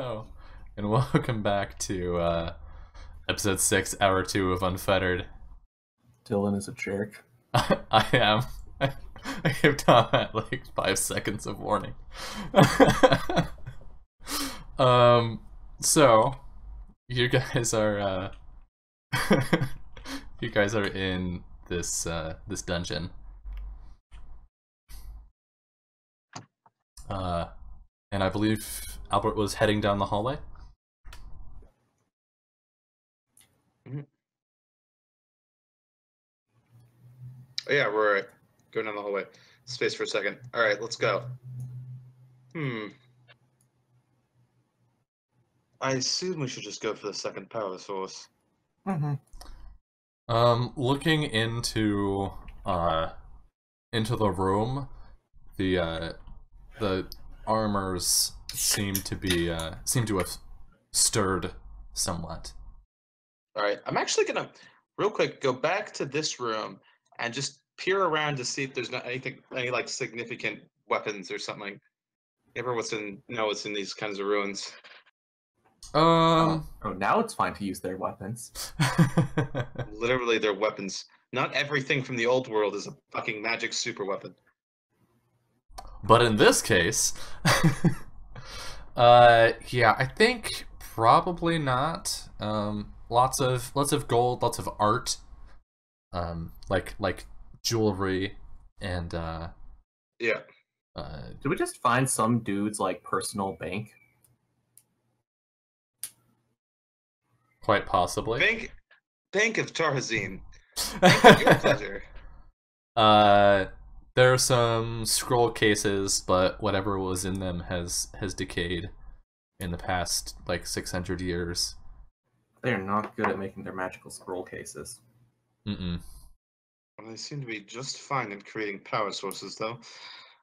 Hello, and welcome back to episode 6, hour 2 of Unfettered. Dylan is a jerk. I am. I gave Tom like 5 seconds of warning. So you guys are you guys are in this this dungeon. And I believe Albert was heading down the hallway. Mm-hmm. Oh, yeah, we're going down the hallway. Space for a second. All right, let's go. I assume we should just go for the second power source. Looking into the room, the armors seem to have stirred somewhat. All right, I'm actually gonna real quick go back to this room and just peer around to see if there's not any like significant weapons or something. Ever what's in these kinds of ruins? Oh, now it's fine to use their weapons. Literally, their weapons. Not everything from the old world is a fucking magic super weapon. But in this case, yeah, I think probably not. Lots of gold, lots of art, like jewelry, and yeah. Did we just find some dude's like personal bank? Quite possibly. Bank of Tarhazine. Your pleasure. There are some scroll cases, but whatever was in them has decayed in the past like 600 years. They're not good at making their magical scroll cases. Mm-mm. Well, they seem to be just fine at creating power sources, though.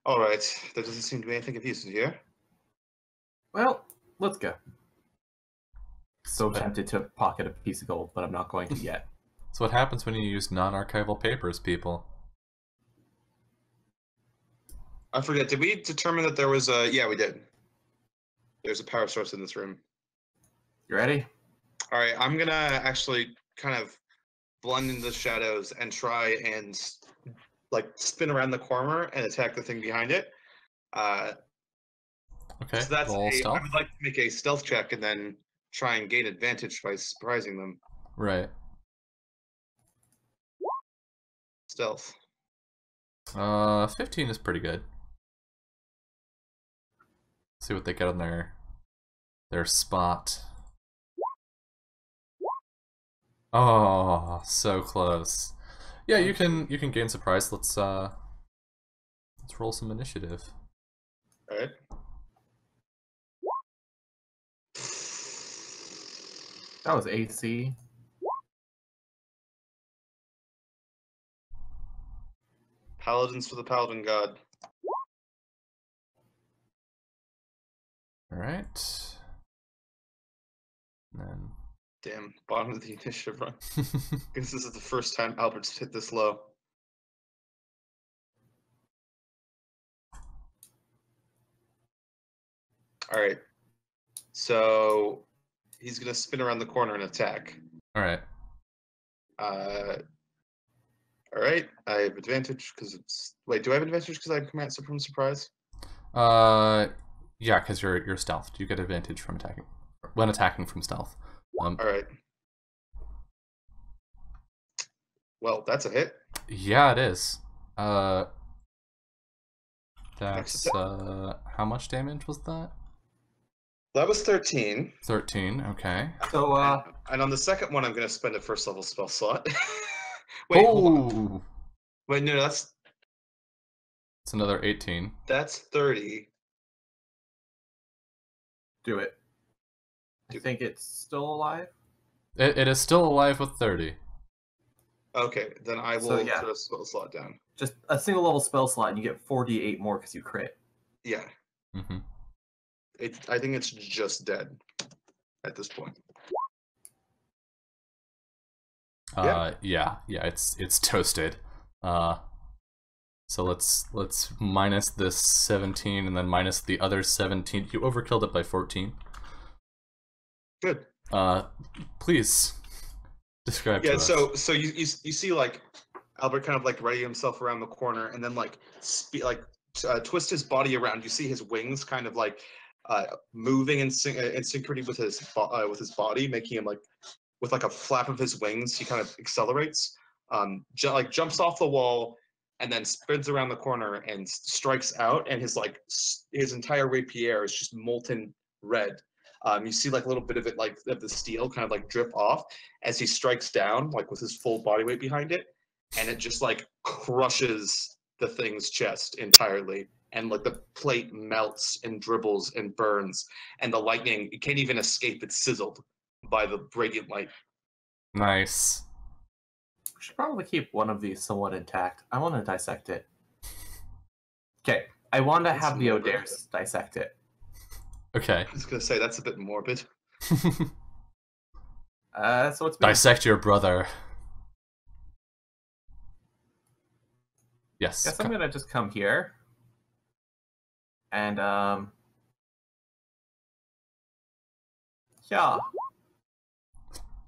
All right, there doesn't seem to be anything of use in here. Well, let's go. So tempted to pocket a piece of gold, but I'm not going to yet. So what happens when you use non-archival papers, people? I forget, did we determine that there was a... Yeah, we did. There's a power source in this room. You ready? All right, I'm gonna actually kind of blend into the shadows and try and like spin around the corner and attack the thing behind it. Okay, so that's roll stealth. I would like to make a stealth check and then try and gain advantage by surprising them. Right. Stealth. 15 is pretty good. See what they get on their spot. Oh, so close. Yeah, you can gain surprise. Let's roll some initiative. All right. That was AC. Paladins for the Paladin God. All right. And then. Damn, bottom of the initiative run. Guess this is the first time Albert's hit this low. All right. So he's gonna spin around the corner and attack. All right. All right. I have advantage because it's. Wait, do I have advantage because I have command from surprise? Yeah, because you're stealthed. You get advantage from attacking from stealth. All right. Well, that's a hit. Yeah, it is. That's how much damage was that? That was 13. 13. Okay. So and on the second one, I'm gonna spend a first level spell slot. Wait, hold on. Wait, no, that's another 18. That's 30. Do it. Do you think it's still alive? It is still alive with 30. Okay, then I will throw a spell slot down. Just a single level spell slot, and you get 4d8 more because you crit. Yeah. Mm-hmm. I think it's just dead at this point. Yeah, it's toasted. So let's minus this 17 and then minus the other 17. You overkilled it by 14. Good. Please describe to Yeah. us. So you see like Albert kind of like ready himself around the corner, and then like twist his body around. You see his wings kind of like moving in synchrony with his body, making him like with like a flap of his wings. He kind of accelerates, jumps off the wall, and then spins around the corner and strikes out. And his entire rapier is just molten red. You see like a little bit of it, like of the steel, kind of like drip off as he strikes down, like with his full body weight behind it, and it just like crushes the thing's chest entirely. And like the plate melts and dribbles and burns, and the lightning, it can't even escape. It's sizzled by the radiant light. Nice. We should probably keep one of these somewhat intact. I want to dissect it. Okay, I want to have the O'Dares dissect it. Okay. I was gonna say that's a bit morbid. So it's Dissect your brother. Yes. Guess I'm gonna just come here. And yeah.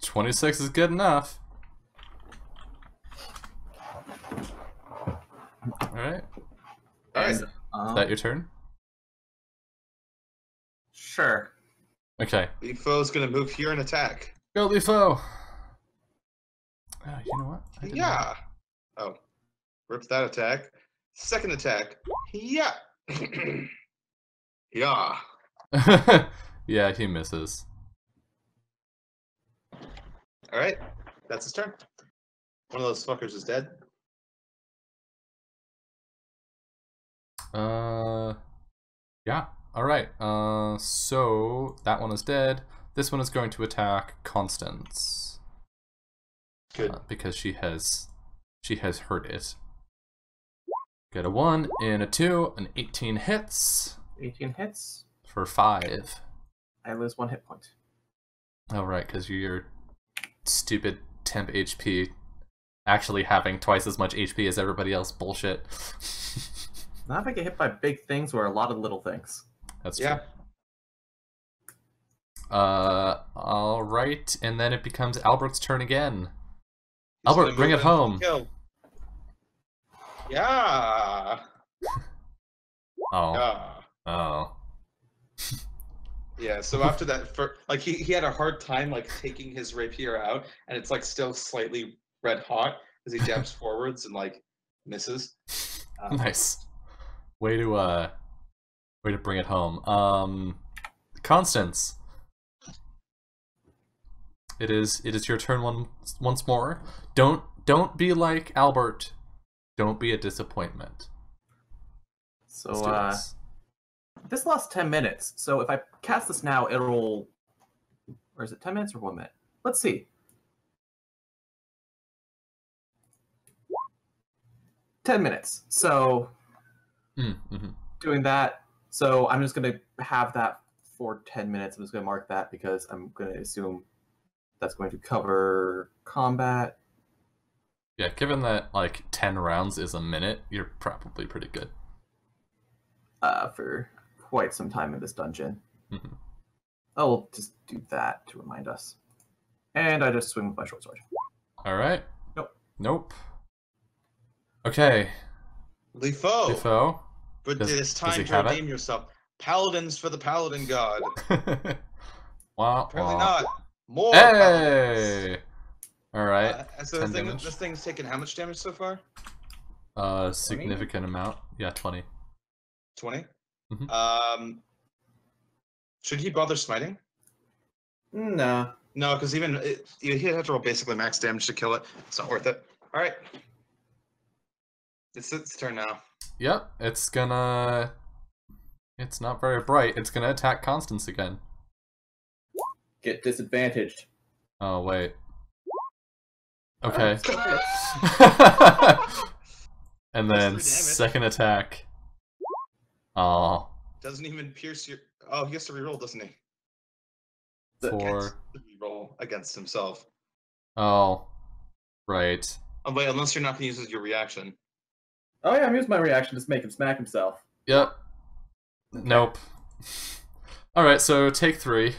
26 is good enough. Alright. Alright. Is that your turn? Sure. Okay. Leafo's gonna move here and attack. Go, Leafo! You know what? I didn't Yeah. Oh. Rips that attack. Second attack. Yeah. Yeah. know. Yeah, he misses. Alright. That's his turn. One of those fuckers is dead. Yeah. Alright. So that one is dead. This one is going to attack Constance. Good. Because she has hurt it. Get a 1 and a 2, an 18 hits 18 hits. for 5. I lose 1 hit point. Oh right, because you're stupid temp HP actually having twice as much HP as everybody else bullshit. Not if I get hit by big things or a lot of little things. That's true. Yeah. Alright, and then it becomes Albert's turn again. He's Albert, gonna bring move it in and home. kill. Yeah. Oh. Yeah. Oh. Yeah, so after that, like he had a hard time like taking his rapier out, and it's like still slightly red hot as he jabs forwards and like misses. Nice. Way to bring it home. Constance. It is your turn once more. Don't be like Albert. Don't be a disappointment. So Let's do this. this lasts 10 minutes. So if I cast this now, it'll... Or is it 10 minutes or 1 minute? Let's see. 10 minutes. So Mm-hmm. doing that. So I'm just going to have that for 10 minutes. I'm just going to mark that because I'm going to assume that's going to cover combat. Yeah, given that like 10 rounds is a minute, you're probably pretty good. For quite some time in this dungeon. Mm-hmm. I'll just do that to remind us. And I just swing with my short sword. Alright. Nope. Nope. Okay. Leafo. Leafo. But Does- it's does time he to have it? redeem yourself. Paladins for the Paladin God. Wow. Apparently not. More paladins. Hey! Alright. So 10 damage. this thing's taken how much damage so far? Significant amount. Yeah, 20. 20? Mhm. Should he bother smiting? No. No, because he'd have to roll basically max damage to kill it. It's not worth it. Alright. It's its turn now. Yep, it's gonna... It's not very bright. It's gonna attack Constance again. Get disadvantaged. Oh, wait. Okay. And then 3 damage. second attack. Oh, Doesn't even pierce your... Oh, he has to reroll, doesn't he? for... Reroll against himself. Oh, right. Oh, wait, unless you're not going to use your reaction. Oh yeah, I'm using my reaction to make him smack himself. Yep. Nope. Alright, so take 3.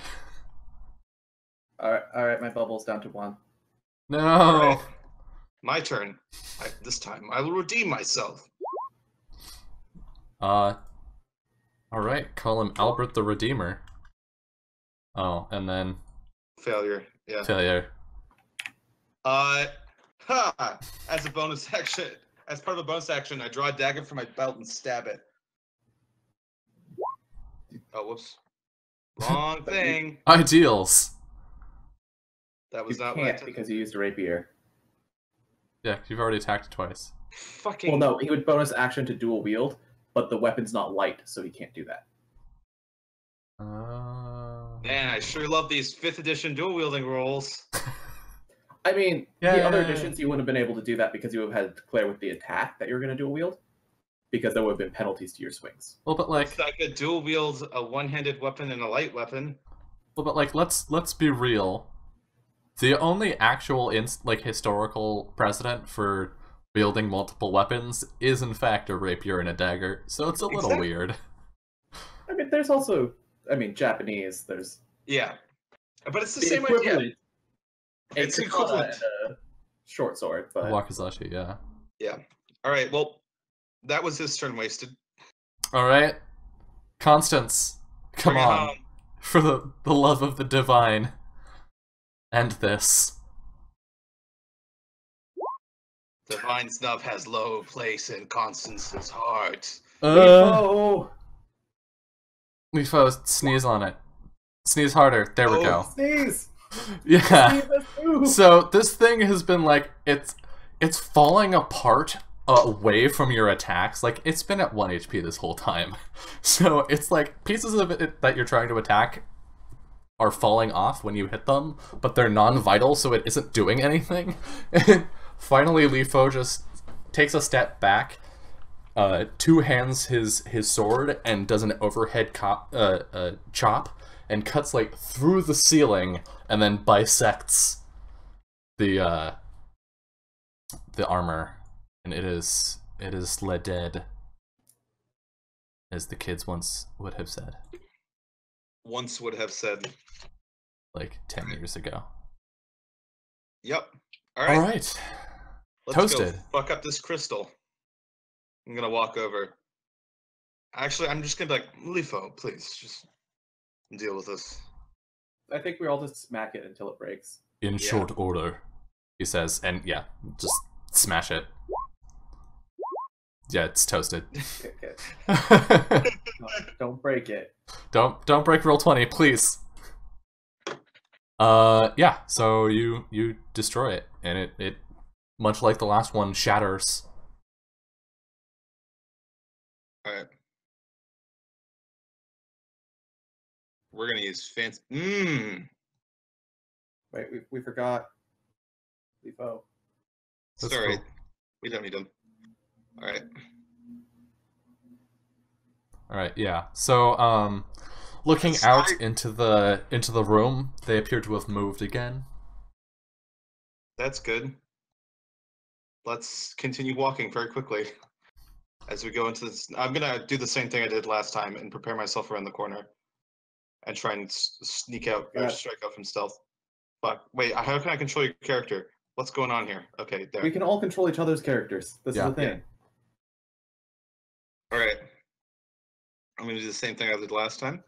All right, my bubble's down to 1. No. Alright. My turn. This time, I will redeem myself. All right. Call him Albert the Redeemer. Oh, and then Failure. Yeah. failure. As a bonus action, as part of a bonus action, I draw a dagger from my belt and stab it. Oh, whoops. Wrong thing. Ideals. That was You not what I can't intended. because you used a rapier. Yeah, you've already attacked it twice. Fucking. Well, no, he would bonus action to dual wield, but the weapon's not light, so he can't do that. Man, I sure love these 5th edition dual wielding rules. I mean, Yeah. the other editions you wouldn't have been able to do that because you would have had to declare with the attack that you were going to dual wield, because there would have been penalties to your swings. Well, but like, So I could dual wield a one-handed weapon and a light weapon. let's be real. The only actual historical precedent for wielding multiple weapons is in fact a rapier and a dagger, so it's a little Exactly. weird. I mean, there's also, Japanese, there's Yeah. But it's the the same idea. equivalent. It's a katana equivalent. and a short sword, but Wakizashi, yeah. Yeah. Alright, well, that was his turn wasted. Alright. Constance, come Bring it on. home. For the love of the divine. End this. Divine Snuff has low place in Constance's heart. oh, Lifo, sneeze on it. Sneeze harder. There we Oh. go. sneeze! Yeah. Sneeze us too! So this thing has been like it's falling apart away from your attacks. Like it's been at 1 HP this whole time. So it's like pieces of it that you're trying to attack are falling off when you hit them, but they're non-vital, so it isn't doing anything. And finally, Lifo just takes a step back, two-hands his sword, and does an overhead chop, and cuts like through the ceiling, and then bisects the armor, and it is leaded, as the kids once would have said, Once would have said. like 10 years ago. Yep. All Alright. right. Let's Toasted. go fuck up this crystal. I'm gonna walk over. Actually, I'm just gonna be like, Lifo, please, just deal with this. I think we all just smack it until it breaks. In Yeah. short order, he says, and yeah, just smash it. Yeah, it's toasted. Okay. No, don't break it. don't break roll 20, please. Yeah, so you destroy it, and it much like the last one shatters. Alright. We're gonna use fancy. Wait, we forgot. Lifo. That's Sorry. cool. We don't need them. Alright. All right, yeah. So looking out into the room, they appear to have moved again. That's good. Let's continue walking very quickly as we go into this. I'm gonna do the same thing I did last time and prepare myself around the corner and try and sneak out or Yeah. strike out from stealth. Fuck. Wait, how can I control your character? What's going on here? Okay, there. We can all control each other's characters. This Yeah. is the thing. All right. I'm gonna do the same thing I did last time.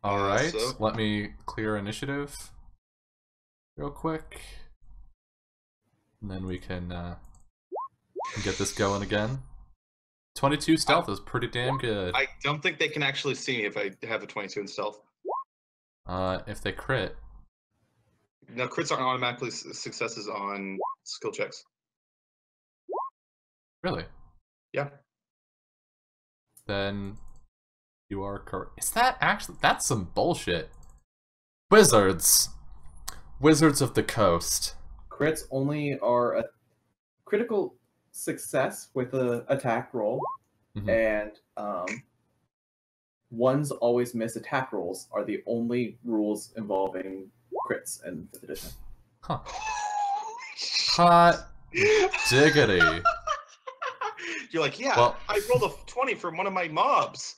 All right, so- let me clear initiative real quick, and then we can get this going again. 22 stealth is pretty damn good. I don't think they can actually see me if I have a 22 in stealth. If they crit, No, crits aren't automatically successes on skill checks. really, Yeah. then you are correct. Is that actually? That's some bullshit. Wizards of the coast. Crits only are a critical success with a attack roll, Mhm. and ones always miss attack rolls are the only rules involving crits in 5th edition. Huh. Hot diggity. You're like, yeah, Well- I rolled a 20 from one of my mobs.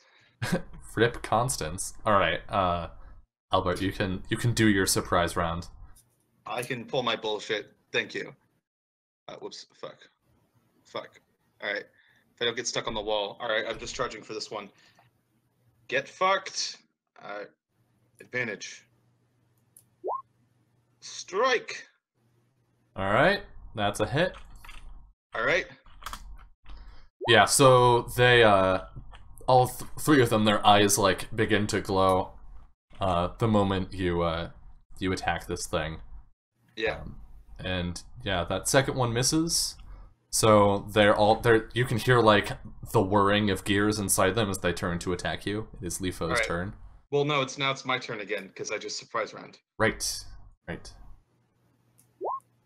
Rip Constance. All right, Albert, you can do your surprise round. I can pull my bullshit. Thank you. Whoops. Fuck. All right. If I don't get stuck on the wall. All right. I'm just charging for this one. Get fucked. Advantage. Strike. All right, that's a hit. All right. Yeah, so they, all three of them, their eyes, like, begin to glow, the moment you attack this thing. Yeah. And, yeah, that second one misses, so you can hear, like, the whirring of gears inside them as they turn to attack you. It is Lifo's turn. Well, no, it's my turn again, because I just surprise round. Right.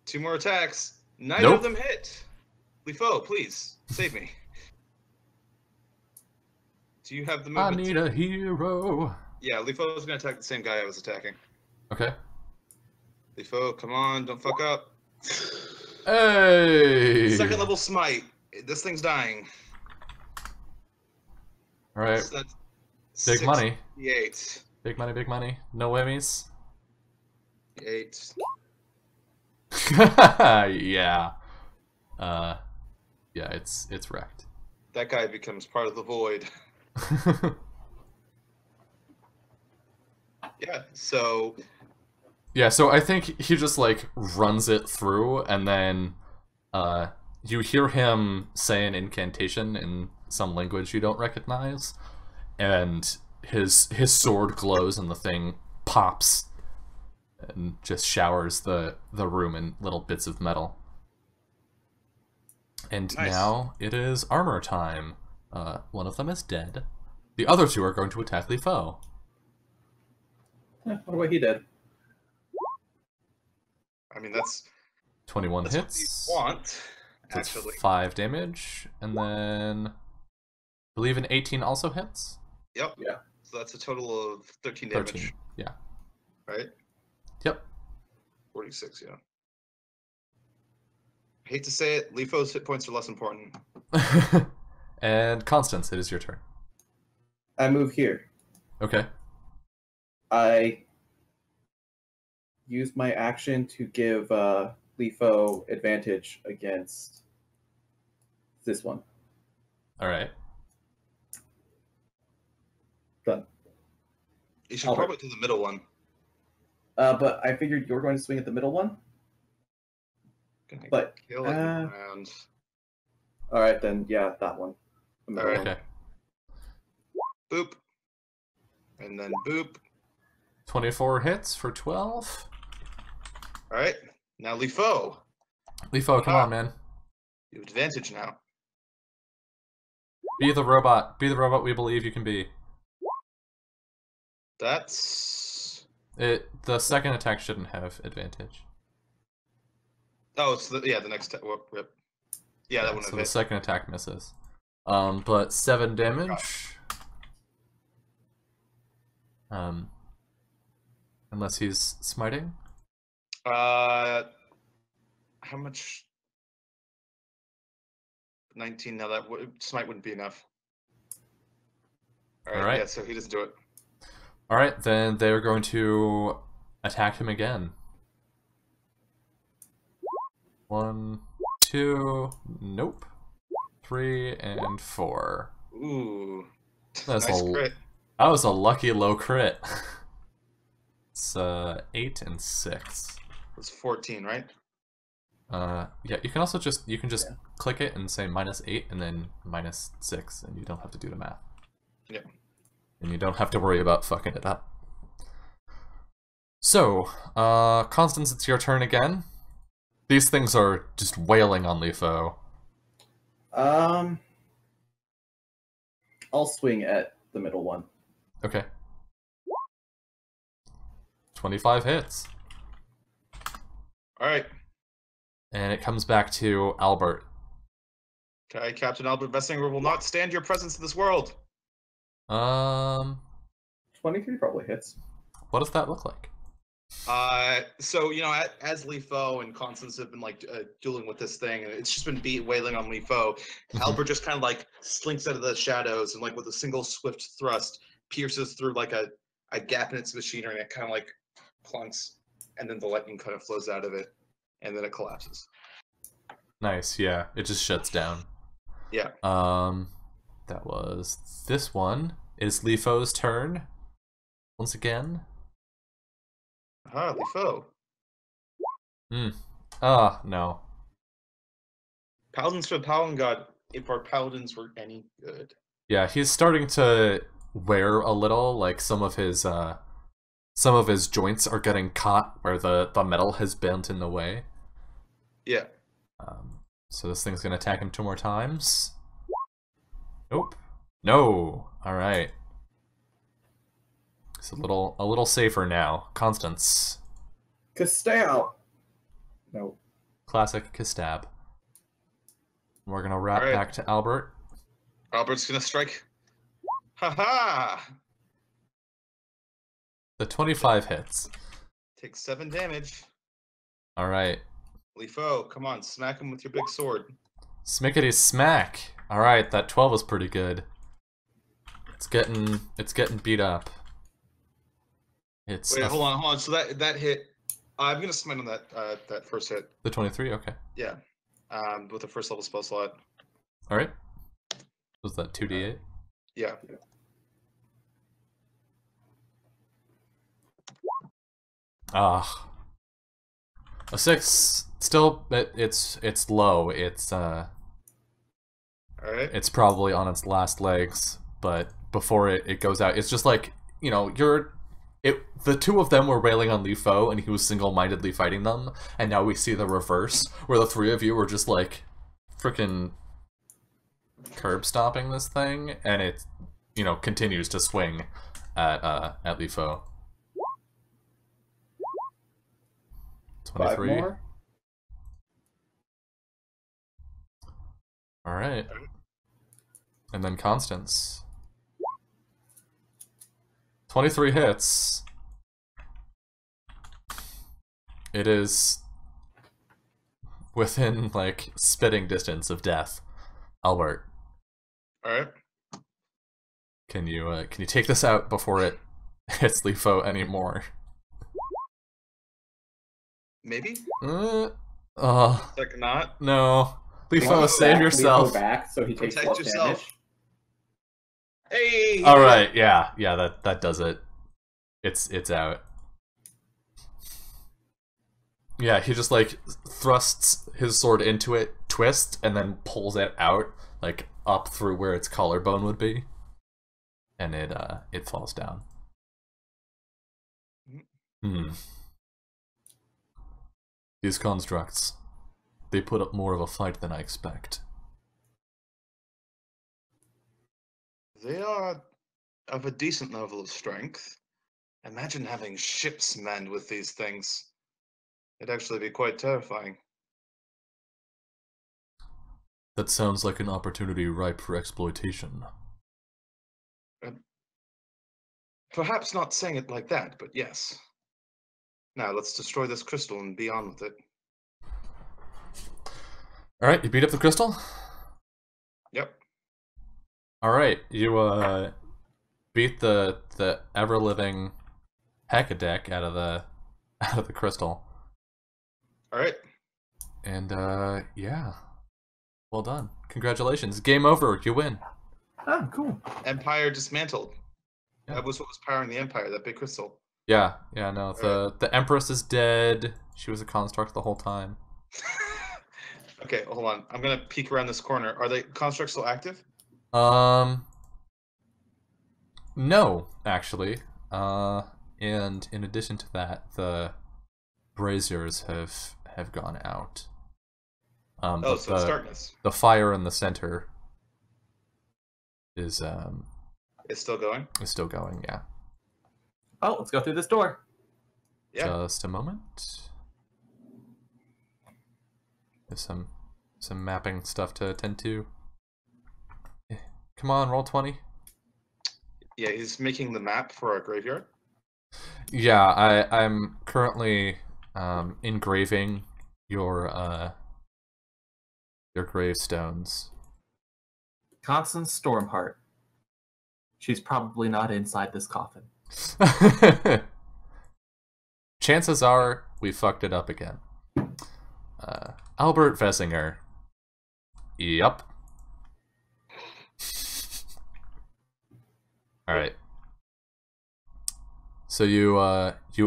2 more attacks. Neither of them hit. Lifo, please, save me. Do you have the movement? I need a hero. Yeah, Lifo's gonna attack the same guy I was attacking. Okay. Lifo, come on, don't fuck up. Hey! Second level smite. This thing's dying. Alright. So that's Big money. 68. Big money. No whammies. 8. Yeah. Yeah, it's wrecked. That guy becomes part of the void. Yeah, so I think he just, like, runs it through, and then, you hear him say an incantation in some language you don't recognize, and his sword glows and the thing pops and just showers the room in little bits of metal. And Nice. now it is armor time. One of them is dead. The other two are going to attack Lifo. What about he did? I mean, that's 21 what hits. you want, So it's actually. 5 damage, and then I believe an 18 also hits. Yep. Yeah. So that's a total of 13 damage. 13. Yeah. Right? Yep. 46, yeah. I hate to say it, Lifo's hit points are less important. And Constance, it is your turn. I move here. Okay. I use my action to give Lifo advantage against this one. All right. Done. You should Albert. probably do the middle one. But I figured you were going to swing at the middle one. Gonna But, kill it around. All right, then, yeah, that one. The middle All right. one. Okay. Boop. And then boop. 24 hits for 12. All right. Now Lifo. Lifo, come on, man. You have advantage now. Be the robot. Be the robot we believe you can be. That's... The second attack shouldn't have advantage. Oh, it's the next... Whoop, rip. Yeah, that wouldn't So have the hit. second attack misses. But 7 damage. Unless he's smiting. How much? 19. Now that smite wouldn't be enough. All right. Yeah, so he doesn't do it. All right, then they're going to attack him again. 1, 2, nope. 3 and 4. Ooh. That's Nice crit. That was a lucky low crit. It's 8 and 6. It's 14, right? Yeah, you can also just click it and say -8 and then -6, and you don't have to do the math. Yeah. And you don't have to worry about fucking it up. So, Constance, it's your turn again. These things are just wailing on Lifo. I'll swing at the middle one. Okay. 25 hits. All right. And it comes back to Albert. Okay, Captain Albert Vessinger will not stand your presence in this world. 23 probably hits. What does that look like? So, you know, as Lifo and Constance have been like dueling with this thing, and it's just been wailing on Lifo, Albert just kind of like slinks out of the shadows and like with a single swift thrust pierces through like a gap in its machinery, and it kind of like clunks. and then the lightning kind of flows out of it, and then it collapses. Nice, yeah. It just shuts down. Yeah. That was this one. Is Lifo's turn once again. Ah, Lifo. No. Paladins for the Paladin God, if our paladins were any good. Yeah, he's starting to wear a little, like some of his joints are getting caught where the metal has bent in the way. Yeah. So this thing's gonna attack him 2 more times. Nope. No. Alright. It's a little safer now. Constance. Castal. No. Classic Kistab. We're gonna wrap Alright. back to Albert. Albert's gonna strike. Haha! The 25 hits. Takes 7 damage. Alright. Lifo, come on, smack him with your big sword. Smickety smack. Alright, that 12 was pretty good. It's getting beat up. Wait, hold on. So that hit. I'm gonna smite on that first hit. The 23, okay. Yeah. With the first level spell slot. Alright. Was that 2d8? Yeah. Ah. A 6. Still, it's low. Alright. It's probably on its last legs, but before it goes out, it's just like, you know, the 2 of them were railing on Lifo, and he was single-mindedly fighting them, and now we see the reverse, where the 3 of you were just like, freaking curb stomping this thing, and it, you know, continues to swing at Lifo. 23. 5 more. Alright. And then Constance. 23 hits. It is within, like, spitting distance of death. Albert, Alright. can you take this out before it hits Lifo anymore? Maybe? Like not. no. Lifo, Go save back, yourself. Go back so he takes Protect less yourself. damage. Hey! Alright, yeah, that does it. It's out. Yeah, he just like thrusts his sword into it, twists, and then pulls it out, like up through where its collarbone would be. And it falls down. These constructs, they put up more of a fight than I expect. They are of a decent level of strength. Imagine having ships manned with these things. It'd actually be quite terrifying. That sounds like an opportunity ripe for exploitation. Perhaps not saying it like that, but yes. Now, let's destroy this crystal and be on with it. Alright, you beat up the crystal? Yep. Alright, you beat the ever-living heck-a-deck out of the crystal. Alright. And yeah. Well done. Congratulations. Game over. You win. Oh, cool. Empire dismantled. Yeah. That was what was powering the Empire, that big crystal. Yeah, no. The Empress is dead. She was a construct the whole time. Okay, hold on. I'm gonna peek around this corner. Are the constructs still active? No, actually. And in addition to that, the braziers have gone out. Oh, so it's darkness. The fire in the center is It's still going? is still going, yeah. Oh, let's go through this door. Yeah. Just a moment. There's some mapping stuff to attend to. Come on, roll 20. Yeah, he's making the map for our graveyard. Yeah, I'm currently engraving your gravestones. Constance Stormheart. She's probably not inside this coffin. chances are we fucked it up again. Albert Vessinger. Yep. All right. So you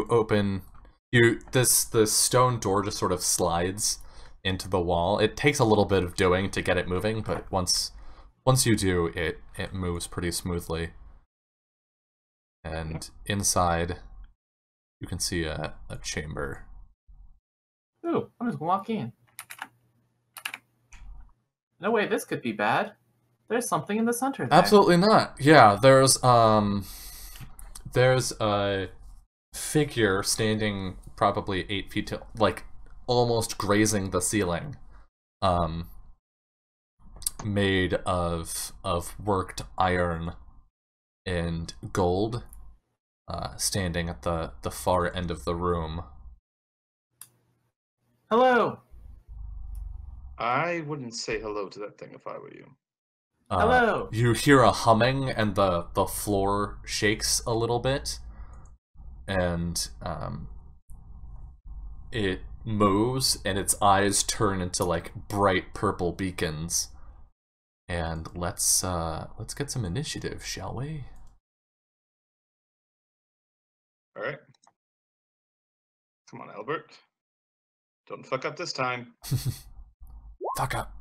open the stone door just sort of slides into the wall. It takes a little bit of doing to get it moving, but once you do, it moves pretty smoothly. And inside, you can see a chamber. Ooh, I'm just gonna walk in. No way, this could be bad. There's something in the center there. Absolutely not. Yeah, there's a figure standing probably 8 feet tall, like almost grazing the ceiling, made of worked iron and gold, standing at the far end of the room. Hello. I wouldn't say hello to that thing if I were you. Hello. You hear a humming, and the floor shakes a little bit, and it moves, and its eyes turn into like bright purple beacons. And let's get some initiative, shall we? All right. Come on, Albert. Don't fuck up this time. Fuck up.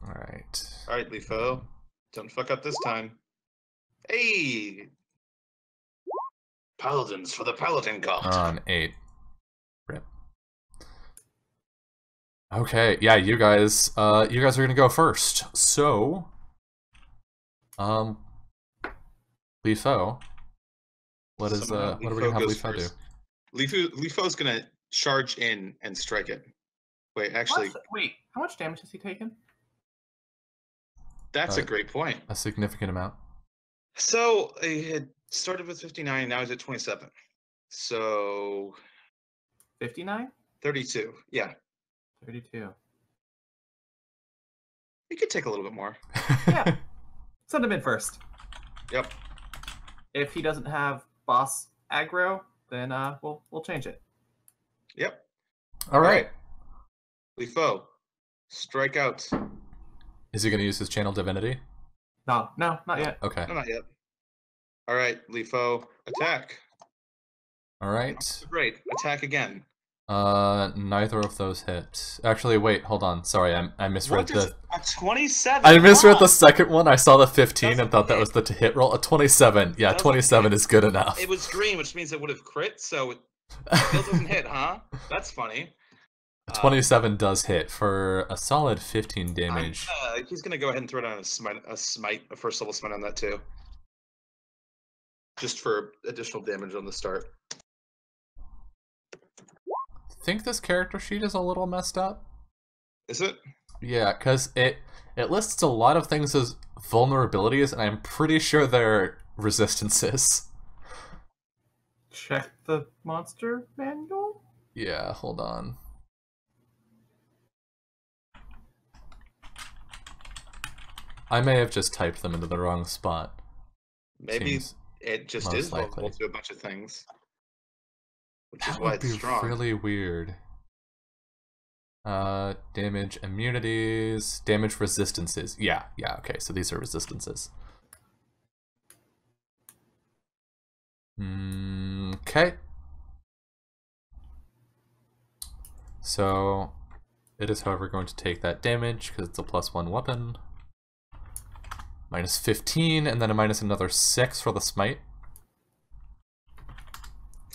All right. All right, Leafo. Don't fuck up this time. Hey! Paladins for the Paladin cult. On 8. Rip. Okay, yeah, you guys are gonna go first. So, Leafo, what are we gonna have Leafo do? Leafo's gonna charge in and strike it. Wait, actually, Wait, how much damage has he taken? that's a great point. A significant amount. So he had started with 59, now he's at 27. So 59? 32. Yeah, 32. he could take a little bit more. Yeah. Send him in first. Yep. If he doesn't have boss aggro, then we'll change it. Yep. All right. Leafo, strike out. Is he gonna use his channel divinity? No, not yet. Okay. No, not yet. All right, Leafo, attack. All right. Great. Attack again. Neither of those hit. Actually, wait, hold on. Sorry, I misread What is the. a 27? I misread the second one. I saw the 15 and thought that was the hit roll. A 27. Yeah, 27 is good enough. It was green, which means it would have crit, so it still doesn't hit, huh? That's funny. A 27 does hit for a solid 15 damage. He's gonna go ahead and throw down a first level smite on that too, just for additional damage on the start. I think this character sheet is a little messed up. Is it? Yeah, because it lists a lot of things as vulnerabilities, and I'm pretty sure they're resistances. Check the monster manual? Yeah, hold on. I may have just typed them into the wrong spot. Maybe Seems it just most is vulnerable likely. to a bunch of things, which is That why would it's be strong. really weird. Damage immunities, damage resistances. Yeah, okay, so these are resistances. Okay. So, it is however going to take that damage, because it's a +1 weapon. Minus 15, and then a minus another 6 for the smite.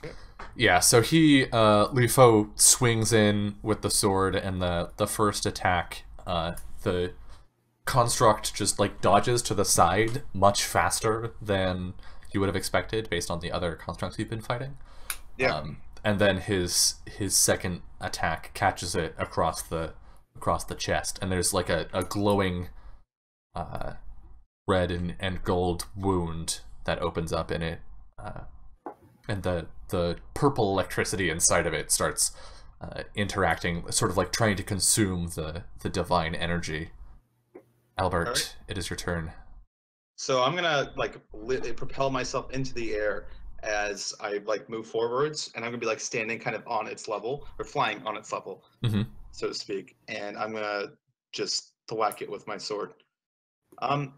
Okay. Yeah, so Leafo swings in with the sword, and the first attack, the construct just like dodges to the side much faster than you would have expected based on the other constructs you've been fighting. Yeah. And then his second attack catches it across the chest, and there's like a glowing red and gold wound that opens up in it, and the purple electricity inside of it starts interacting, sort of like trying to consume the divine energy. Albert, Alright. it is your turn. So I'm gonna like propel myself into the air as I like move forwards, and I'm gonna be like standing kind of on its level or flying on its level, so to speak. And I'm gonna just thwack it with my sword.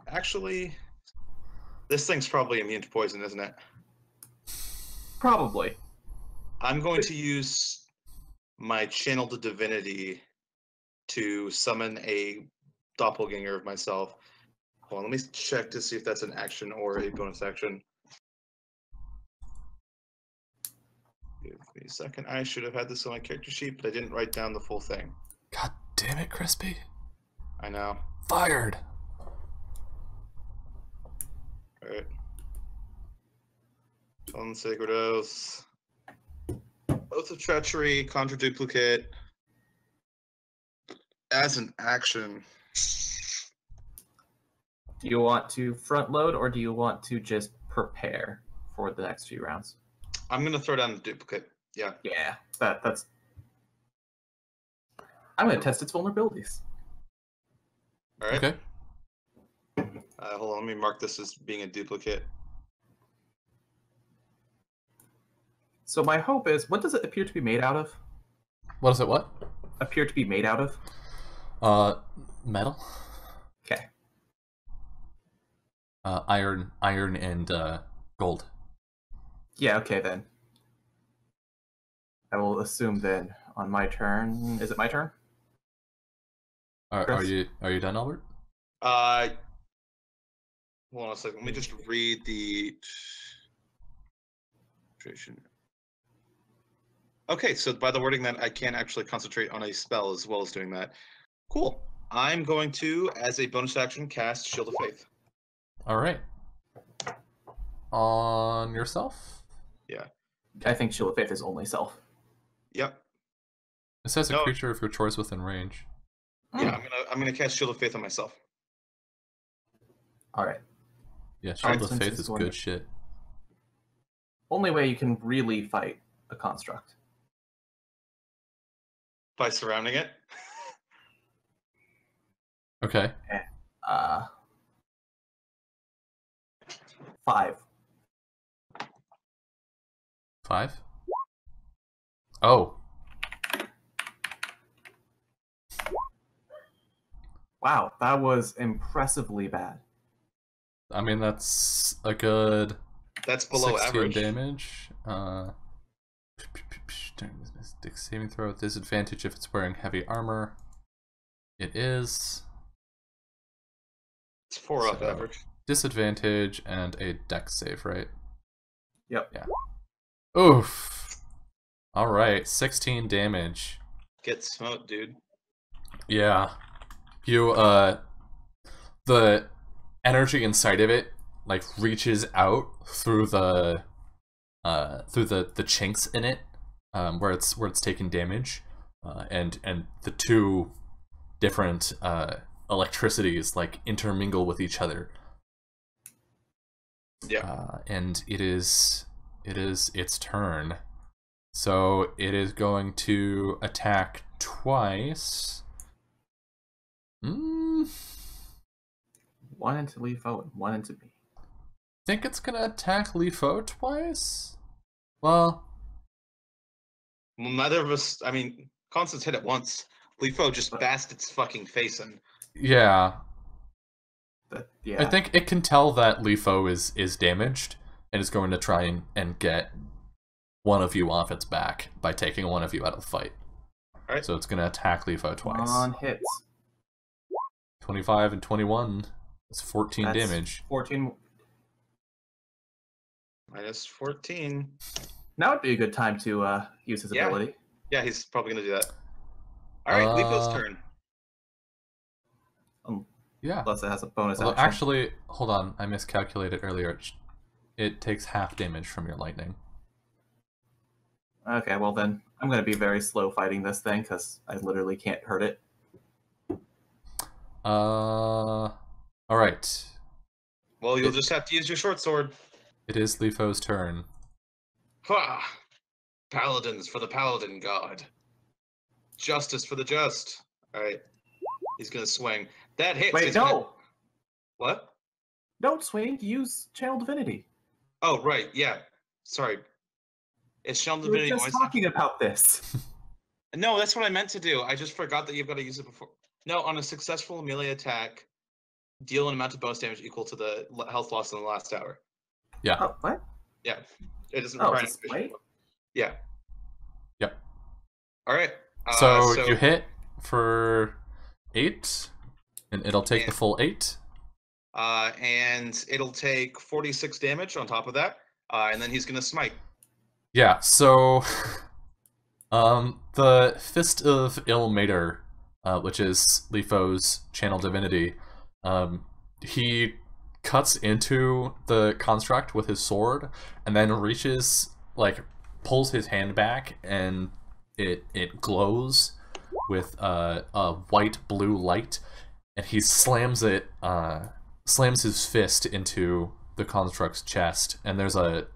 Actually, this thing's probably immune to poison, isn't it? Probably. I'm going to use my channel to divinity to summon a doppelganger of myself. Hold on, let me check to see if that's an action or a bonus action. Give me a second. I should have had this on my character sheet, but I didn't write down the full thing. God damn it, Crispy. I know. Fired. Alright. On Sacred Oath. Oath of Treachery, Conjure Duplicate. As an action. Do you want to front load or do you want to just prepare for the next few rounds? I'm gonna throw down the duplicate. Yeah. Yeah, that's. I'm gonna test its vulnerabilities. Alright. Okay. Hold on, let me mark this as being a duplicate. So my hope is, what does it appear to be made out of? What is it? What? Appear to be made out of? Metal. Okay. Iron, and gold. Yeah. Okay then. I will assume then on my turn. Is it my turn? Are Chris? you done, Albert? Hold on a second. Let me just read the. Okay, so by the wording that I can actually concentrate on a spell as well as doing that. Cool. I'm going to, as a bonus action, cast Shield of Faith. All right. On yourself? Yeah. I think Shield of Faith is only self. Yep. It says a No. creature of your choice within range. Yeah, I'm gonna cast Shield of Faith on myself. All right. Yeah, Shield of Constance Faith is is going good to- shit. Only way you can really fight a construct. By surrounding it. Okay. 5. 5? Oh. Wow, that was impressively bad. I mean, that's a good That's below 16 average. damage. Dex saving throw with disadvantage if it's wearing heavy armor. It is. It's 4 off So- average. Disadvantage and a dex save, right? Yep. Yeah. Oof. Alright, 16 damage. Get smoked, dude. Yeah. You, the energy inside of it, like, reaches out through the chinks in it, where it's taking damage, and the two different, electricities, like, intermingle with each other. Yeah. And it is its turn. So it is going to attack twice. One into Leafo and one into me. Think it's gonna attack Leafo twice? Well, Neither of us. I mean, Constance hit it once. Leafo just bashed its fucking face in. yeah. Yeah. I think it can tell that Leafo is damaged and is going to try and get one of you off its back by taking one of you out of the fight. Alright. So it's gonna attack Leafo twice. On hits. 25 and 21. That's 14 That's damage. 14. Minus 14. Now would be a good time to use his Yeah. ability. Yeah, he's probably gonna do that. Alright, Leafo's turn. Yeah. Plus it has a bonus Although, action. actually, hold on. I miscalculated earlier. It takes half damage from your lightning. Okay, well then, I'm going to be very slow fighting this thing, because I literally can't hurt it. Alright. Well, you'll just have to use your short sword. It is Leafo's turn. Ha! Paladins for the paladin god. Justice for the just. Alright. He's gonna swing. That hits. Wait, He's no! gonna- What? Don't swing. Use Channel Divinity. Oh, right. Yeah. Sorry. It's Channel We were Divinity. just talking about this. No, that's what I meant to do. I just forgot that you've got to use it before. No, on a successful melee attack, deal an amount of bonus damage equal to the health loss in the last hour. Yeah. Oh, what? Yeah. It doesn't Oh, require it's a any smite? Yeah. Yep. All right. So you hit for 8, and it'll take the And- full 8. And it'll take 46 damage on top of that, and then he's gonna smite. Yeah. So, the Fist of Ilmater, which is Lifo's channel divinity, he cuts into the construct with his sword, and then reaches, like, pulls his hand back, and it glows with a white-blue light, and he slams his fist into the construct's chest, and there's a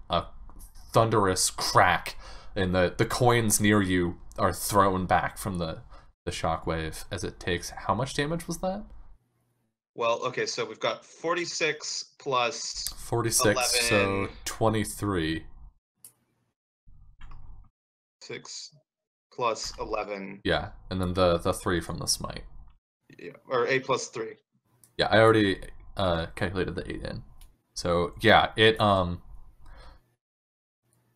thunderous crack, and the coins near you are thrown back from the shockwave as it takes. How much damage was that? Well, okay, so we've got 46 plus 46, 11. so 23. 6 plus 11. Yeah, and then the 3 from the smite. Yeah, or 8 plus 3. Yeah, I already calculated the 8 in. So yeah,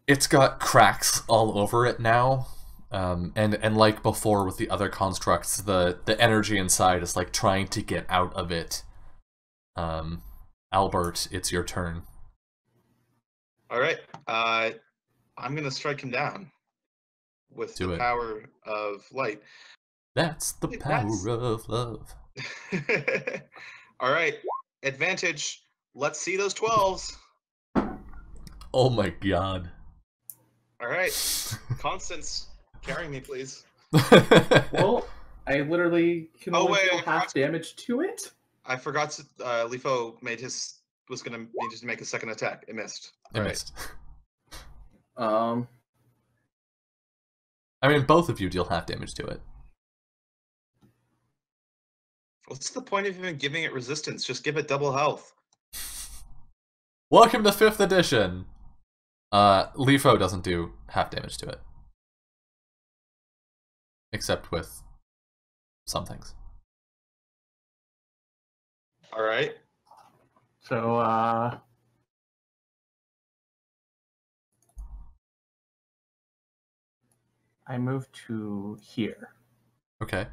it's got cracks all over it now, and like before with the other constructs, the energy inside is like trying to get out of it. Albert, it's your turn. All right, I'm gonna strike him down with Do the it. power of light. That's the Wait, power that's- of love. All right, advantage. Let's see those 12s. Oh my god. All right, Constance, carry me, please. Well, I literally can Oh, only wait, deal I half forgot- damage to it. I forgot to. Lifo was gonna need to make a second attack. It missed. I All right. missed. Um, I mean, both of you deal half damage to it. What's the point of even giving it resistance? Just give it double health. Welcome to 5th edition! Lifo doesn't do half damage to it. Except with some things. All right. so, I move to here. Okay.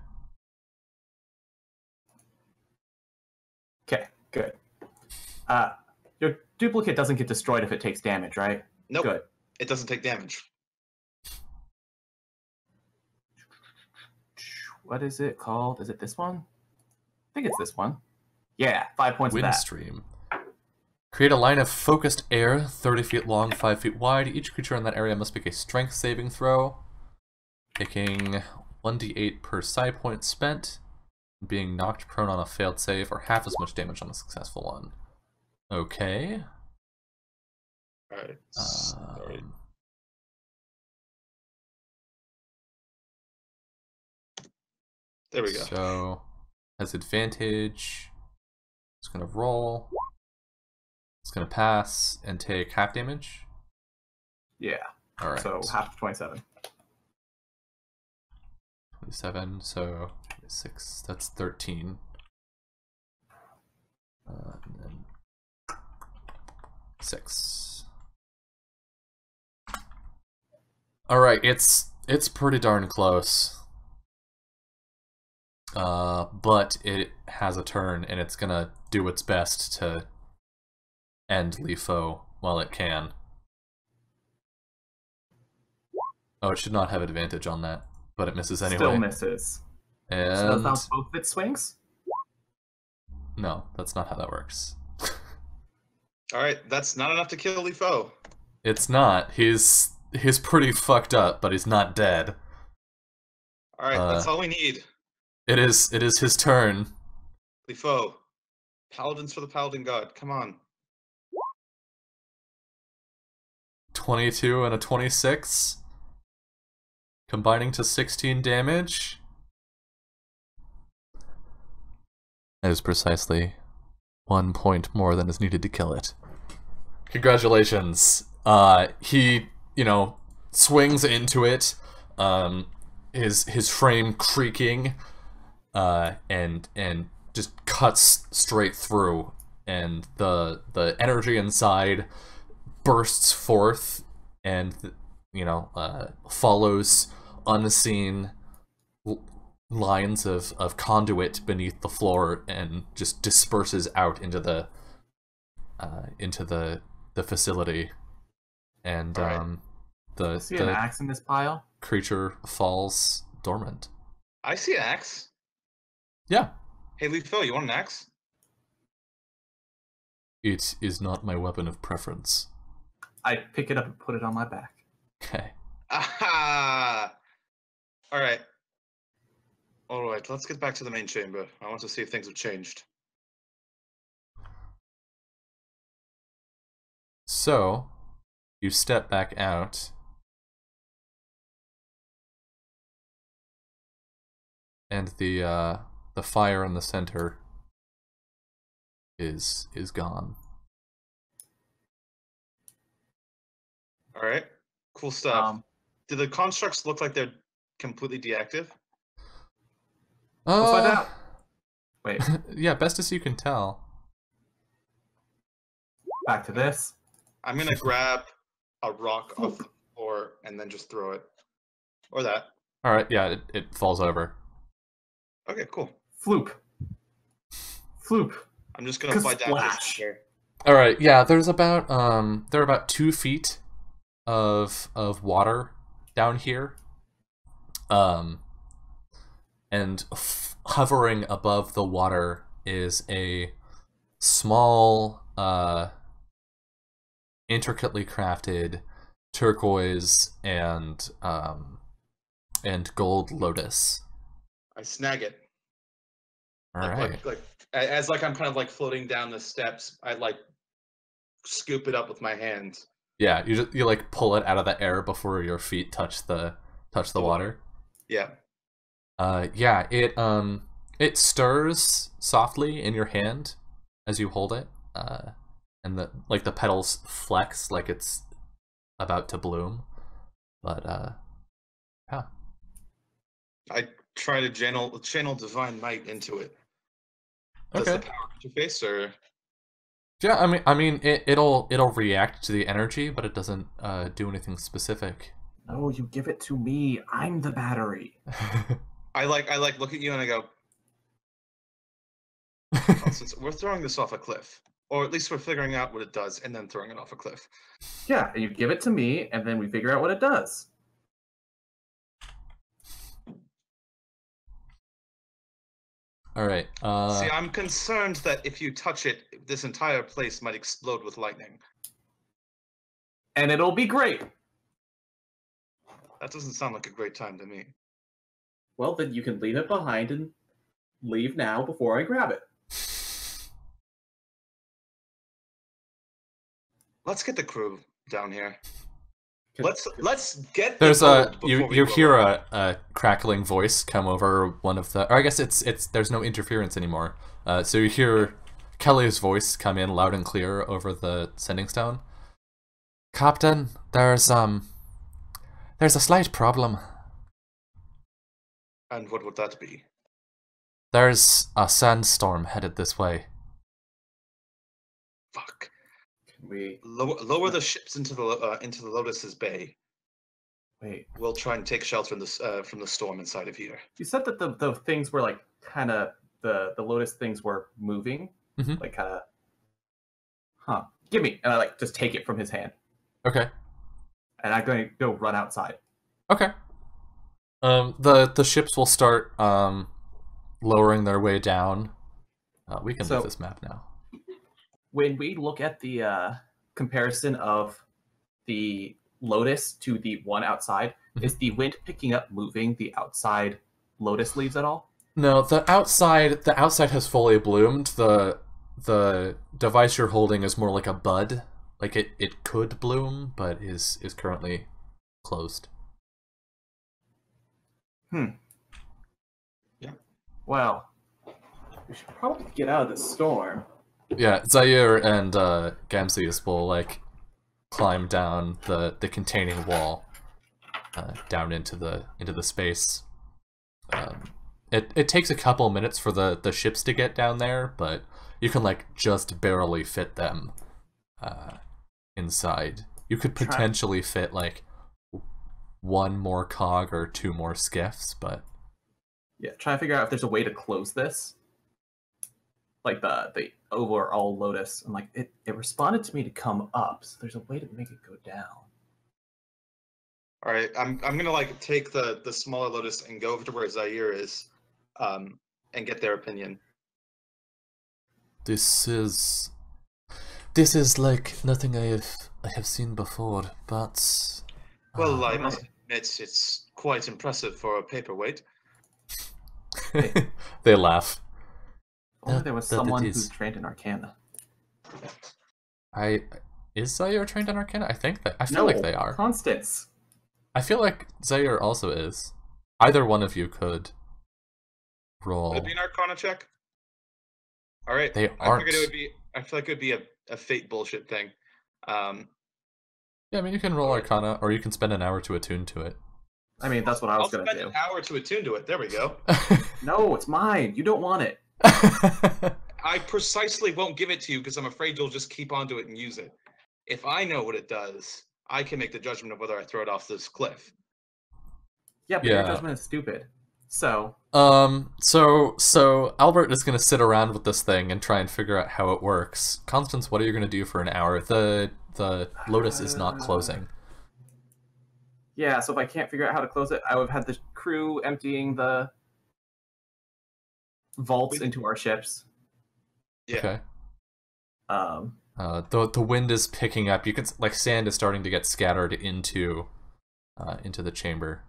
Okay, good. Your duplicate doesn't get destroyed if it takes damage, right? Nope. Good. It doesn't take damage. What is it called? Is it this one? I think it's this one. Yeah, 5 points of that. Windstream. Create a line of focused air, 30 feet long, 5 feet wide. Each creature in that area must make a strength saving throw, taking 1d8 per psi point spent, being knocked prone on a failed save, or half as much damage on a successful one. Okay. All right. Sorry. There we go. So, has advantage. It's gonna roll. It's gonna pass and take half damage. Yeah, Alright. so half of 27. 27, so 6, that's 13. And then 6. Alright, it's pretty darn close. But it has a turn, and it's gonna do its best to end Lifo while it can. Oh, it should not have advantage on that, but it misses anyway. Still misses. And So that's both of its swings? no, that's not how that works. All right. That's not enough to kill Lifo. It's not. He's pretty fucked up, but he's not dead. All right. That's all we need. It is his turn. Lifo. Paladins for the Paladin God. Come on. 22 and a 26. Combining to 16 damage. That is precisely 1 point more than is needed to kill it. Congratulations. He, swings into it, his frame creaking, and just cuts straight through, and the energy inside bursts forth and follows unseen lines of conduit beneath the floor and just disperses out into the facility, and Right. See an axe in this pile? creature falls dormant. I see an axe. Yeah. Hey, Phil, you want an axe? It is not my weapon of preference. I pick it up and put it on my back. Okay. Aha! All right. Let's get back to the main chamber. I want to see if things have changed. So, you step back out, and the fire in the center is gone. All right. Cool stuff. Do the constructs look like they're completely deactive? Let's find out. Wait. Yeah, best as you can tell. Back to this. I'm gonna grab a rock off the floor and then just throw it, or that. All right. Yeah, it falls over. Okay, cool. Floop. I'm just gonna fly down to the Splash. center. All right. Yeah, there's about there are about 2 feet of water down here. And hovering above the water is a small, intricately crafted turquoise and gold lotus. I snag it. All right. As I'm kind of floating down the steps, I scoop it up with my hands. Yeah, you pull it out of the air before your feet touch the water. Yeah. Yeah, it stirs softly in your hand as you hold it, and the petals flex like it's about to bloom, but yeah. I try to channel divine might into it. Does Okay. the power interface or? Yeah, I mean, it'll react to the energy, but it doesn't do anything specific. No, you give it to me. I'm the battery. I look at you and I go, Constance, we're throwing this off a cliff, or at least we're figuring out what it does and then throwing it off a cliff. Yeah, and you give it to me, and then we figure out what it does. All right. See, I'm concerned that if you touch it, this entire place might explode with lightning. And it'll be great. That doesn't sound like a great time to me. Well, then you can leave it behind and leave now before I grab it. Let's get the crew down here. Let's get. There's you hear a crackling voice come over one of the, or I guess it's there's no interference anymore. So you hear Kelly's voice come in loud and clear over the sending stone. Captain, there's a slight problem. And what would that be? There's a sandstorm headed this way. Fuck. Can we Lower the ships into the Lotus's Bay. wait? We'll try and take shelter in this from the storm inside of here. You said that the things were kind of the Lotus things were moving, Mhm. kind of. Huh? Give me, and I just take it from his hand, Okay. and I'm going to go run outside. Okay. The ships will start lowering their way down. We can leave this map now. When we look at the comparison of the Lotus to the one outside, is the wind picking up, moving the outside Lotus leaves at all? No, the outside has fully bloomed. The device you're holding is more like a bud. Like it could bloom, but is currently closed. Yeah. Well, we should probably get out of this storm. Yeah, Zaire and Gamsius will like climb down the containing wall down into the space. It takes a couple minutes for the ships to get down there, but you can like just barely fit them inside. You could potentially fit like one more cog or two more skiffs, but yeah, trying to figure out if there's a way to close this, like the overall Lotus. And like it responded to me to come up, so there's a way to make it go down. All right, I'm gonna like take the smaller Lotus and go over to where Zaire is, and get their opinion. This is like nothing I have seen before, but Well, I must admit it's quite impressive for a paperweight. they laugh. Only there was someone who's trained in Arcana. Is Zaire trained in Arcana? I feel like they are. Constance. I feel like Zaire also is. Either one of you could roll. Would it be an Arcana check? All right. They aren't. I feel like it would be a fate bullshit thing. Yeah, I mean, you can roll Arcana, or you can spend an hour to attune to it. I mean, that's what I was going to do. I'll spend an hour to attune to it. There we go. No, it's mine. You don't want it. I precisely won't give it to you because I'm afraid you'll just keep onto it and use it. If I know what it does, I can make the judgment of whether I throw it off this cliff. Yeah, but your judgment is stupid. So Albert is going to sit around with this thing and try and figure out how it works. Constance, what are you going to do for an hour? The Lotus is not closing. Yeah, so if I can't figure out how to close it, I would have had the crew emptying the vaults into our ships. Yeah. Okay. The wind is picking up. You can like sand is starting to get scattered into the chamber.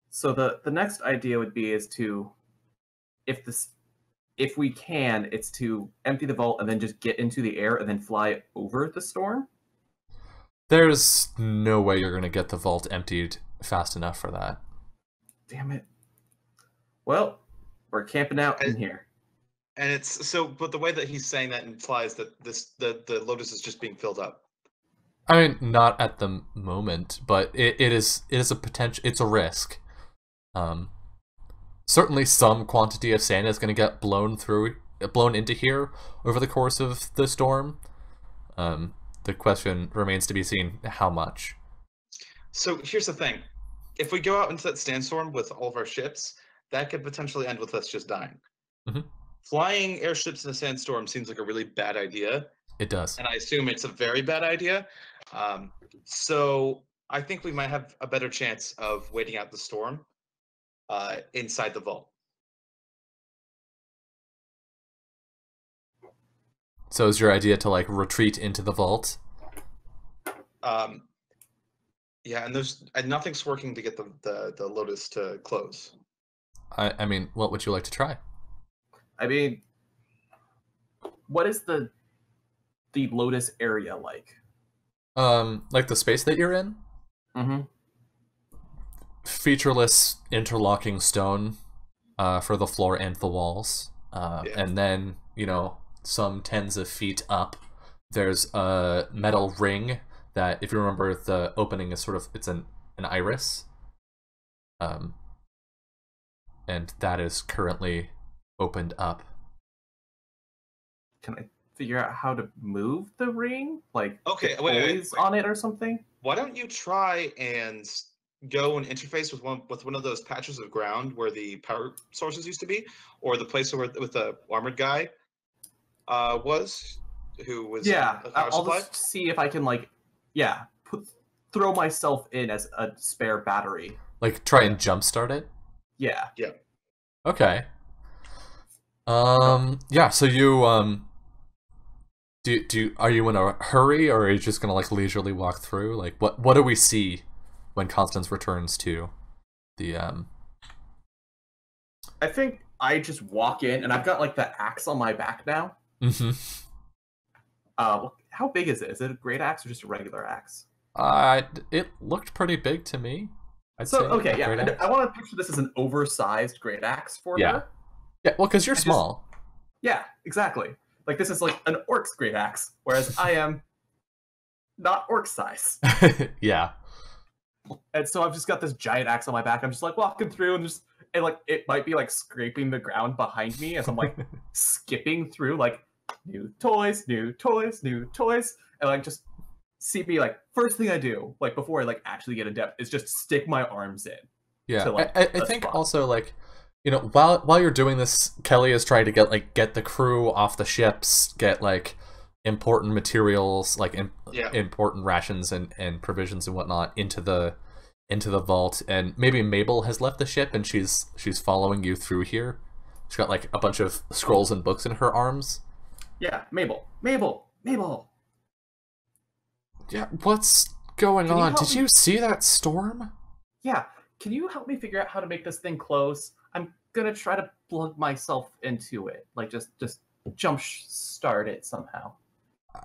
So the next idea would be is to, if we can, it's to empty the vault and then just get into the air and then fly over the storm. There's no way you're gonna get the vault emptied fast enough for that. Damn it. Well, we're camping out in here. And it's so, but the way that he's saying that implies that the Lotus is just being filled up. I mean, not at the moment, but it is a potential. It's a risk. Certainly, some quantity of sand is going to get blown into here over the course of the storm. The question remains to be seen: how much? So here's the thing: if we go out into that sandstorm with all of our ships, that could potentially end with us just dying. Mm-hmm. Flying airships in a sandstorm seems like a really bad idea. It does. And I assume it's a very bad idea. So I think we might have a better chance of waiting out the storm inside the vault. So is your idea to like retreat into the vault? Yeah, and nothing's working to get the Lotus to close. I mean, what would you like to try? I mean, what is the Lotus area like? Like the space that you're in? Mm-hmm. Featureless interlocking stone for the floor and the walls. And then, some tens of feet up, there's a metal ring that, if you remember, the opening is it's an iris. And that is currently opened up. Can I figure out how to move the ring? Like, okay, wait. On it or something? Why don't you try and go and interface with one of those patches of ground where the power sources used to be, or the place where with the armored guy was, who was I'll just see if I can throw myself in as a spare battery. Like try and jumpstart it? Yeah. Yeah. Okay. Yeah, so you are you in a hurry, or are you just gonna like leisurely walk through? Like what do we see when Constance returns to the I think I just walk in and I've got like the axe on my back now. Mm-hmm. How big is it? Is it a great axe or just a regular axe? It looked pretty big to me. I want to picture this as an oversized great axe for her. Yeah, well, because you're small. Yeah, exactly. Like, this is like an orc's great axe, whereas I am not orc size. Yeah. And so I've just got this giant axe on my back. I'm just like walking through and like it might be like scraping the ground behind me as I'm like skipping through like new toys, new toys, new toys. And like just see me like first thing I do, like before I like actually get in depth, is just stick my arms in. Yeah. To, like, I think spot. also like, you know, while you're doing this, Kelly is trying to get the crew off the ships, get like important materials, like important rations and provisions and whatnot into the vault. And maybe Mabel has left the ship and she's following you through here. She's got like a bunch of scrolls and books in her arms. Yeah, Mabel. Yeah, what's going on? Did you see that storm? Yeah, can you help me figure out how to make this thing close? I'm gonna try to plug myself into it, like just jump start it somehow.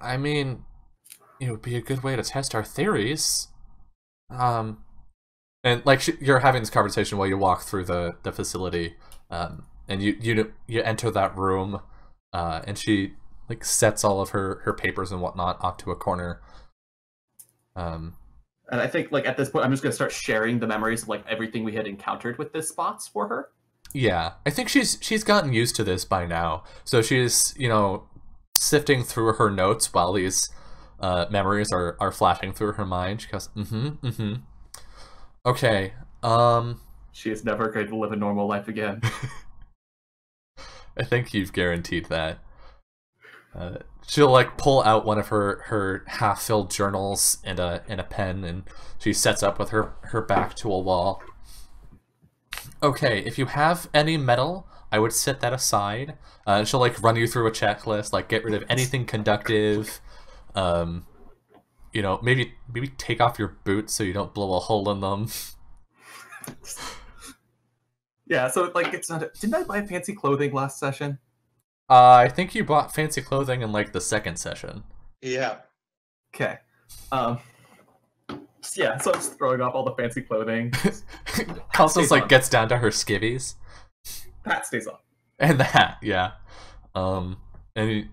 I mean, it would be a good way to test our theories. And like you're having this conversation while you walk through the facility, and you enter that room, and she like sets all of her papers and whatnot off to a corner. And I think like at this point, I'm just gonna start sharing the memories of like everything we had encountered with this spots for her. Yeah, I think she's gotten used to this by now, so she's, you know, sifting through her notes while these memories are flashing through her mind. She goes, okay, she is never going to live a normal life again. I think you've guaranteed that. She'll like pull out one of her half-filled journals and a pen, and she sets up with her back to a wall. Okay, if you have any metal, I would set that aside. She'll like run you through a checklist, like get rid of anything conductive. You know, maybe take off your boots so you don't blow a hole in them. Yeah, so like it's not. Didn't I buy fancy clothing last session? I think you bought fancy clothing in like the second session. Yeah. Okay. Yeah, so I'm just throwing off all the fancy clothing. Constance like gets down to her skivvies. Hat stays on. And the hat, yeah. And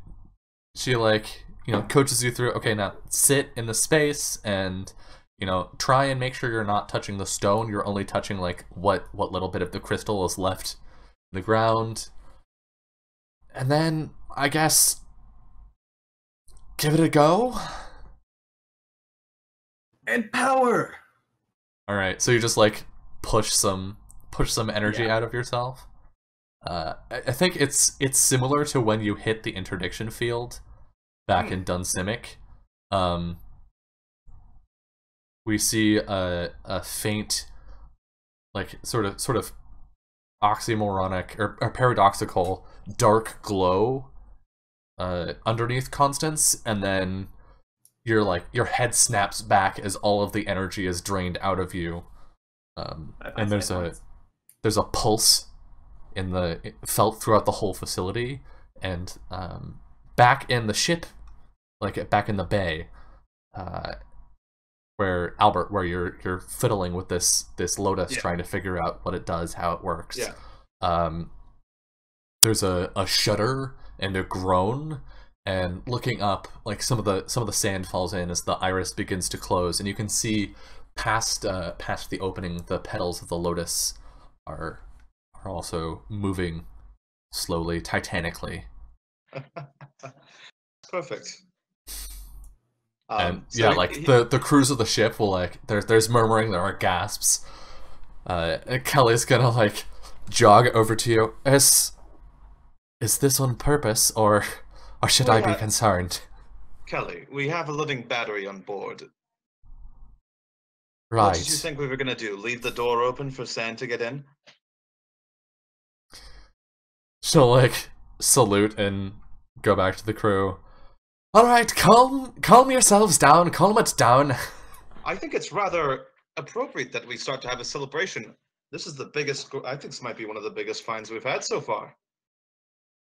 she like, you know, coaches you through, okay, now sit in the space and, you know, try and make sure you're not touching the stone. You're only touching like what little bit of the crystal is left in the ground. And then, I guess, give it a go. And power. All right, so you just like push some energy out of yourself. I think it's similar to when you hit the interdiction field back in Dunsimic. We see a faint, like sort of oxymoronic or paradoxical dark glow underneath Constance, and then your head snaps back as all of the energy is drained out of you, and there's a pulse felt throughout the whole facility, and back in the ship, like back in the bay, where Albert, where you're fiddling with this lotus, trying to figure out what it does, how it works. Yeah. There's a shudder and a groan, and looking up, like some of the sand falls in as the iris begins to close, and you can see past the opening, the petals of the lotus are also moving slowly, titanically. Perfect. And so like the crews of the ship will like there's murmuring, there are gasps. Kelly's gonna like jog over to you. Is this on purpose, or should I be concerned? Kelly, we have a living battery on board. Right. What did you think we were gonna do? Leave the door open for sand to get in? She'll like salute and go back to the crew. All right, calm yourselves down. Calm it down. I think it's rather appropriate that we start to have a celebration. This is the biggest. I think this might be one of the biggest finds we've had so far.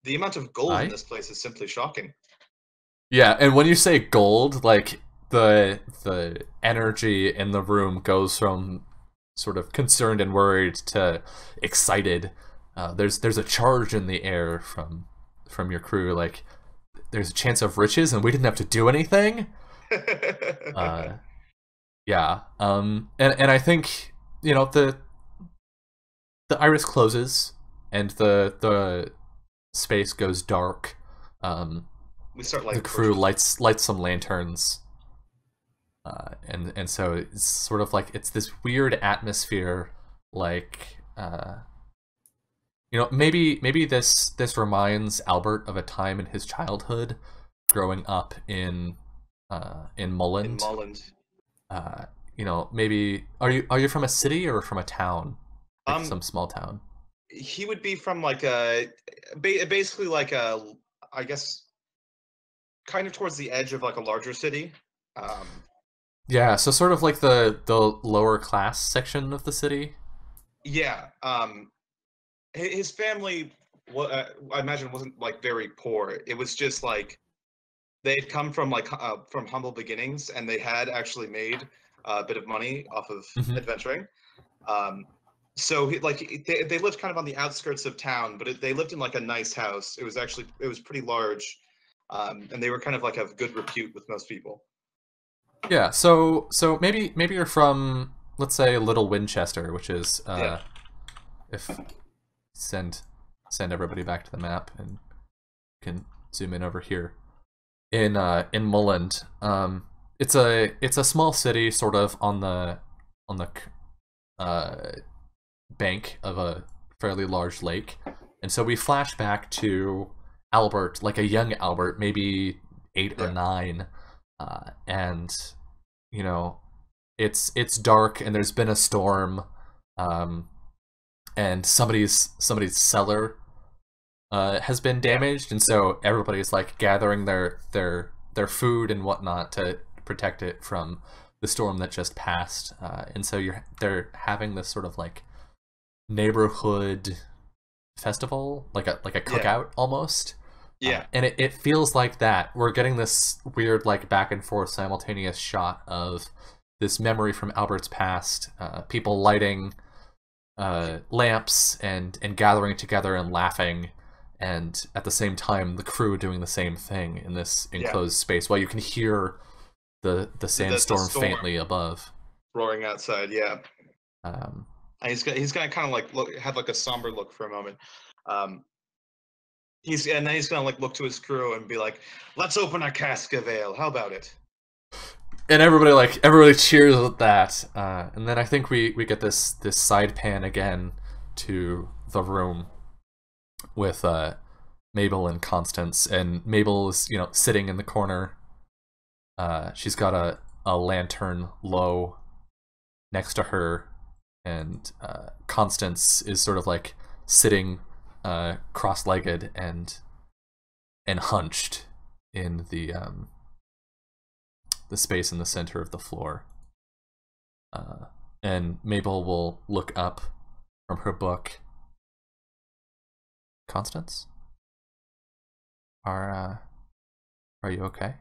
The amount of gold in this place is simply shocking. Yeah, and when you say gold, like the energy in the room goes from sort of concerned and worried to excited. There's a charge in the air from your crew, like there's a chance of riches and we didn't have to do anything. Yeah. And I think, you know, the iris closes and the space goes dark. We start the crew lights some lanterns. And so it's sort of like it's this weird atmosphere, like you know, maybe this reminds Albert of a time in his childhood, growing up in Mulland. In Mulland. You know, maybe are you from a city or from a town, like some small town? He would be from like basically like I guess, kind of towards the edge of like a larger city. Yeah, so sort of like the lower class section of the city. Yeah. His family, I imagine, wasn't like very poor. It was just like they had come from like from humble beginnings, and they had actually made a bit of money off of adventuring. So they lived kind of on the outskirts of town, but they lived in like a nice house. It was pretty large, and they were kind of like of good repute with most people. Yeah, so maybe you're from, let's say, Little Winchester, which is if send everybody back to the map and can zoom in over here in Mulland. It's a small city, sort of on the bank of a fairly large lake, and so we flash back to Albert, like a young Albert, maybe 8 or 9, and you know, it's dark and there's been a storm, and somebody's cellar has been damaged, and so everybody's like gathering their food and whatnot to protect it from the storm that just passed, and so they're having this sort of like neighborhood festival, like a cookout almost. Yeah. And it feels like that. We're getting this weird like back and forth simultaneous shot of this memory from Albert's past, people lighting lamps and gathering together and laughing, and at the same time the crew doing the same thing in this enclosed space while you can hear the sandstorm the storm faintly above roaring outside. And he's gonna kind of like have like a somber look for a moment. And then he's gonna like look to his crew and be like, "Let's open a cask of ale. How about it?" And everybody cheers at that. And then I think we get this side pan again to the room with Mabel and Constance, and Mabel is, you know, sitting in the corner. She's got a lantern low next to her, and Constance is sort of like sitting cross-legged and hunched in the space in the center of the floor. And Mabel will look up from her book. Constance? Are you okay?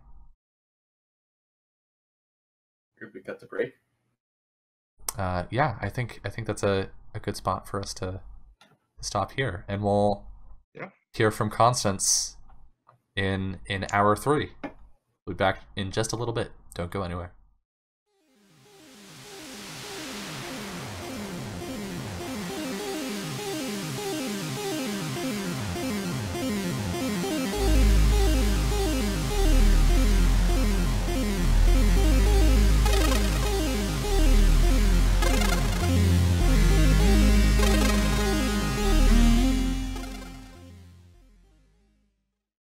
We got the break. Yeah, I think that's a good spot for us to stop here, and we'll hear from Constance in hour 3. We'll be back in just a little bit. Don't go anywhere.